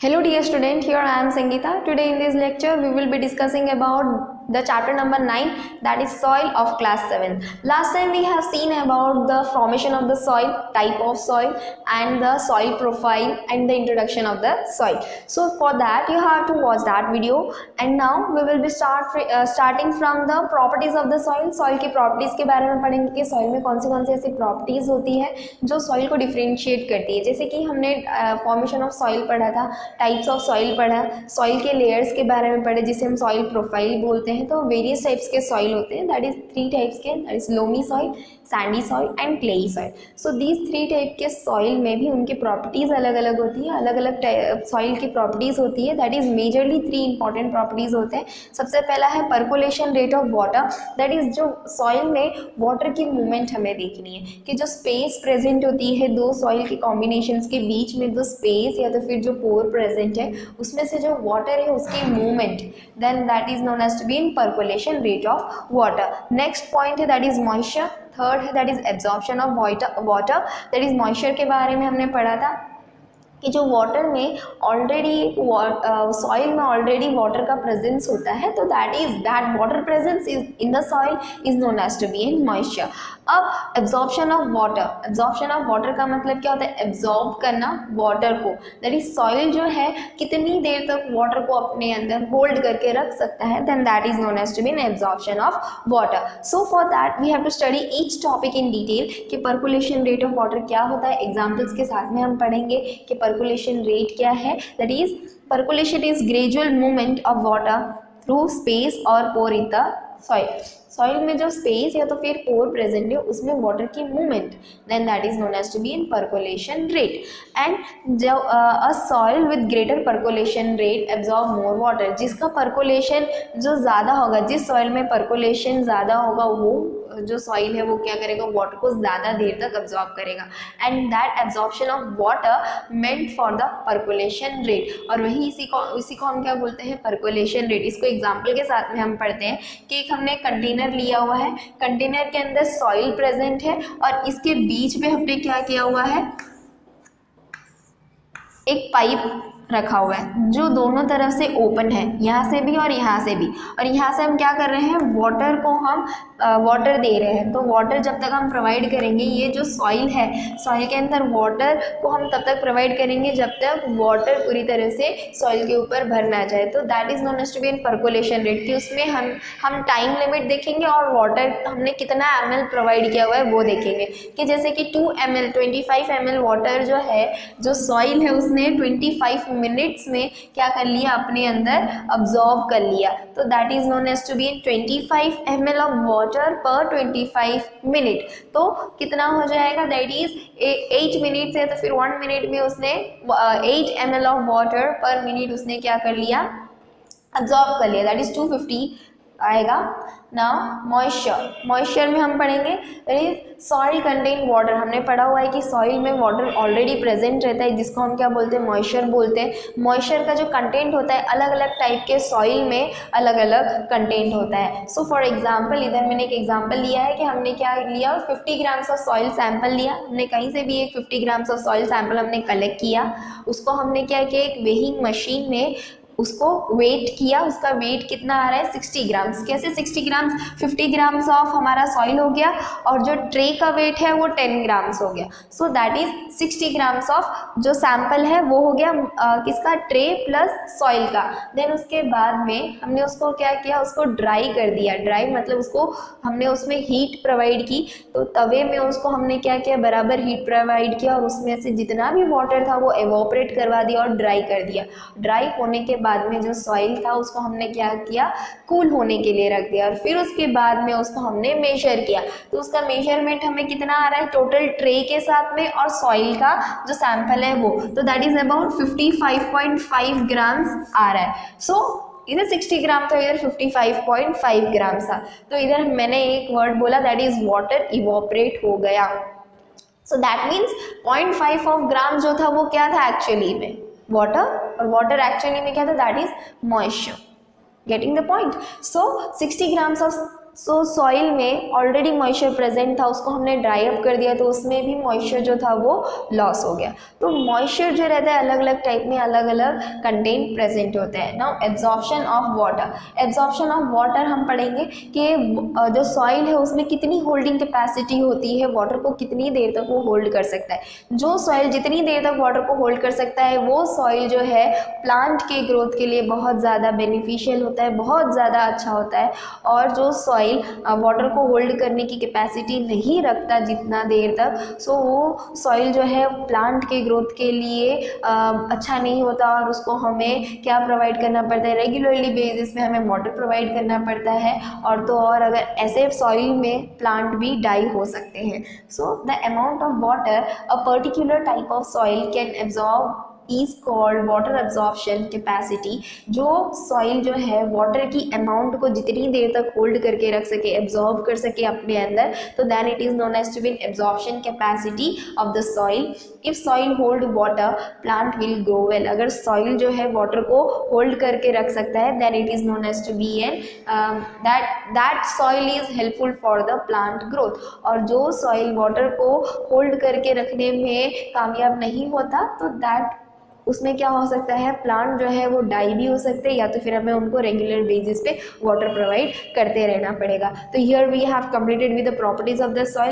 Hello dear student, here I am Sangeeta. Today in this lecture we will be discussing about the chapter number 9, that is soil of class 7. Last time we have seen about the formation of the soil, type of soil and the soil profile and the introduction of the soil. So for that you have to watch that video, and now we will be starting from the properties of the soil. Soil की properties के बारे में पढ़ेंगे कि soil में कौन सी ऐसी properties होती है जो soil को differentiate करती है. जैसे कि हमने formation of soil पढ़ा था, टाइप्स ऑफ सॉइल पढ़ा, सॉइल के लेयर्स के बारे में पढ़े जिसे हम सॉइल प्रोफाइल बोलते हैं. तो वेरियस टाइप्स के सॉइल होते हैं, दैट इज 3 टाइप्स के, that is loamy soil, Sandy soil and clayey soil. So these 3 type के सॉइल में भी उनकी प्रॉपर्टीज़ अलग अलग होती है, अलग अलग सॉइल की प्रॉपर्टीज़ होती है. That is majorly 3 important properties होते हैं. सबसे पहला है percolation rate of water, that is जो सॉइल में वाटर की मूवमेंट हमें देखनी है कि जो स्पेस प्रेजेंट होती है दो सॉइल के कॉम्बिनेशंस के बीच में, जो स्पेस या तो फिर जो पोर प्रेजेंट है उसमें से जो वाटर है उसकी movement, then that is known as to be in percolation rate of water. Next point है दैट इज मॉइस्चर. थर्ड है that is absorption of water, that is moisture के बारे में हमने पढ़ा था कि जो वाटर में ऑलरेडी सॉइल में ऑलरेडी वाटर का प्रेजेंस होता है, तो that water presence is in the soil is known as to be in moisture. अब एब्जॉर्प्शन ऑफ वाटर का मतलब क्या होता है? एब्जॉर्ब करना वाटर को, दैट इज सॉइल जो है कितनी देर तक वाटर को अपने अंदर होल्ड करके रख सकता है, then that is known as to be in absorption of water. So for that we have to study each topic in detail कि परकोलेशन रेट ऑफ वाटर क्या होता है. एग्जाम्पल्स के साथ में हम पढ़ेंगे कि परकोलेशन रेट क्या है. That is percolation is gradual movement of water through space और पोर इन द सॉइल. सॉइल में जो स्पेस या तो फिर पोर प्रेजेंट है उसमें वाटर की movement, then that is known as to be in percolation rate. And जो a soil with greater percolation rate absorb more water, जिसका परकोलेशन जो ज़्यादा होगा, जिस सॉइल में परकोलेशन ज़्यादा होगा वो जो सॉइल है वो क्या करेगा, वाटर को ज़्यादा देर तक एब्जॉर्ब करेगा. And that absorption of water meant for the percolation rate, और वही इसी को हम क्या बोलते हैं, परकोलेशन रेट. इसको एग्जाम्पल के साथ में हम पढ़ते हैं कि एक हमने कंटेनर लिया हुआ है, कंटेनर के अंदर सॉइल प्रेजेंट है और इसके बीच में हमने क्या किया हुआ है, एक पाइप रखा हुआ है जो दोनों तरफ से ओपन है, यहाँ से भी और यहाँ से भी. और यहाँ से हम क्या कर रहे हैं, वाटर को हम वाटर दे रहे हैं. तो वाटर जब तक हम प्रोवाइड करेंगे, ये जो सॉइल है, सॉइल के अंदर वाटर को हम तब तक प्रोवाइड करेंगे जब तक वाटर पूरी तरह से सॉइल के ऊपर भर ना जाए. तो that is known as to be in percolation rate, कि उसमें हम टाइम लिमिट देखेंगे और वाटर हमने कितना ml प्रोवाइड किया हुआ है वो देखेंगे. कि जैसे कि 2 ml 25 ml वाटर जो है, जो सॉइल है उसने 25 मिनट्स में क्या कर लिया, अपने अंदर अब्जॉर्ब कर लिया. तो that is known as to be in 25 ml of water पर 25 मिनट. तो कितना हो जाएगा, दैट इज 8 मिनट से, तो फिर 1 मिनट में उसने 8 ml ऑफ वाटर पर मिनट उसने क्या कर लिया, अब्जॉर्ब कर लिया. दैट इज 250 आएगा. नाउ मॉइस्चर में हम पढ़ेंगे that is soil contain water. हमने पढ़ा हुआ है कि सॉइल में वाटर ऑलरेडी प्रेजेंट रहता है, जिसको हम क्या बोलते हैं, मॉइस्चर बोलते हैं. मॉइस्चर का जो कंटेंट होता है अलग अलग टाइप के सॉइल में अलग अलग कंटेंट होता है. सो फॉर एग्जांपल, इधर मैंने एक एग्जांपल लिया है कि हमने क्या लिया, 50 ग्राम्स ऑफ सॉइल सैंपल लिया. हमने कहीं से भी एक 50 ग्राम्स ऑफ सॉइल सैंपल हमने कलेक्ट किया, उसको हमने क्या किया, एक वेइंग मशीन में उसको वेट किया. उसका वेट कितना आ रहा है, 60 ग्राम्स. कैसे 60 ग्राम्स, 50 ग्राम्स ऑफ हमारा सॉइल हो गया और जो ट्रे का वेट है वो 10 ग्राम्स हो गया. So that is 60 grams of जो सैंपल है वो हो गया किसका, ट्रे प्लस सॉइल का. देन उसके बाद में हमने उसको क्या किया, उसको ड्राई कर दिया. ड्राई मतलब उसको हमने उसमें हीट प्रोवाइड की. तो तवे में उसको हमने क्या किया, बराबर हीट प्रोवाइड किया और उसमें से जितना भी वाटर था वो एवोपरेट करवा दिया और ड्राई कर दिया. ड्राई होने के बाद में जो सॉइल था उसको हमने क्या किया, कूल होने के लिए रख दिया. और फिर उसके बाद में उसको हमने मेजर किया. तो उसका मेजरमेंट हमें कितना आ रहा है, टोटल ट्रे के साथ में और सॉइल का जो सैंपल है वो, तो दैट इज अबाउट 55.5 ग्राम्स आ रहा है. सो इधर 60 ग्राम था, इधर 55.5 ग्राम था. तो इधर मैंने एक वर्ड बोला, दैट इज वाटर इवोपरेट हो गया. So that means 0.5 of gram जो था वो क्या था एक्चुअली में, वाटर, और वाटर एक्चुअली में क्या था, that is moisture. Getting the point. So 60 grams of so soil में ऑलरेडी मॉइस्चर प्रेजेंट था, उसको हमने ड्राई अप कर दिया तो उसमें भी मॉइस्चर जो था वो लॉस हो गया। तो मॉइस्चर जो रहता है अलग अलग टाइप में अलग अलग कंटेंट प्रेजेंट होते हैं। Now absorption of water, absorption of water हम पढ़ेंगे कि जो सॉइल है उसमें कितनी होल्डिंग कैपेसिटी होती है, वाटर को कितनी देर तक वो होल्ड कर सकता है। जो सॉइल जितनी देर तक वाटर को होल्ड कर सकता है वो सॉइल जो है प्लांट के ग्रोथ के लिए बहुत ज़्यादा बेनिफिशियल होता है, बहुत ज़्यादा अच्छा होता है। और जो सॉइल वाटर को होल्ड करने की कैपेसिटी नहीं रखता जितना देर तक, सो वो सॉइल जो है प्लांट के ग्रोथ के लिए अच्छा नहीं होता और उसको हमें क्या प्रोवाइड करना पड़ता है, रेगुलरली बेसिस पे हमें वाटर प्रोवाइड करना पड़ता है। और तो और अगर ऐसे सॉइल में प्लांट भी डाई हो सकते हैं। So the amount of water a particular type of soil can absorb is called water absorption capacity. जो सॉइल जो है वाटर की अमाउंट को जितनी देर तक होल्ड करके रख सके, एब्जॉर्ब कर सके अपने अंदर, तो then it is known as to be absorption capacity of the soil. If soil hold water plant will grow well, अगर सॉइल जो है वाटर को होल्ड करके रख सकता है then it is known as to be an that soil is helpful for the plant growth. और जो सॉइल वाटर को होल्ड करके रखने में कामयाब नहीं होता तो दैट उसमें क्या हो सकता है, प्लांट जो है वो डाई भी हो सकते हैं या तो फिर हमें उनको रेगुलर बेसिस पे वाटर प्रोवाइड करते रहना पड़ेगा। तो here we have completed with the properties of the soil.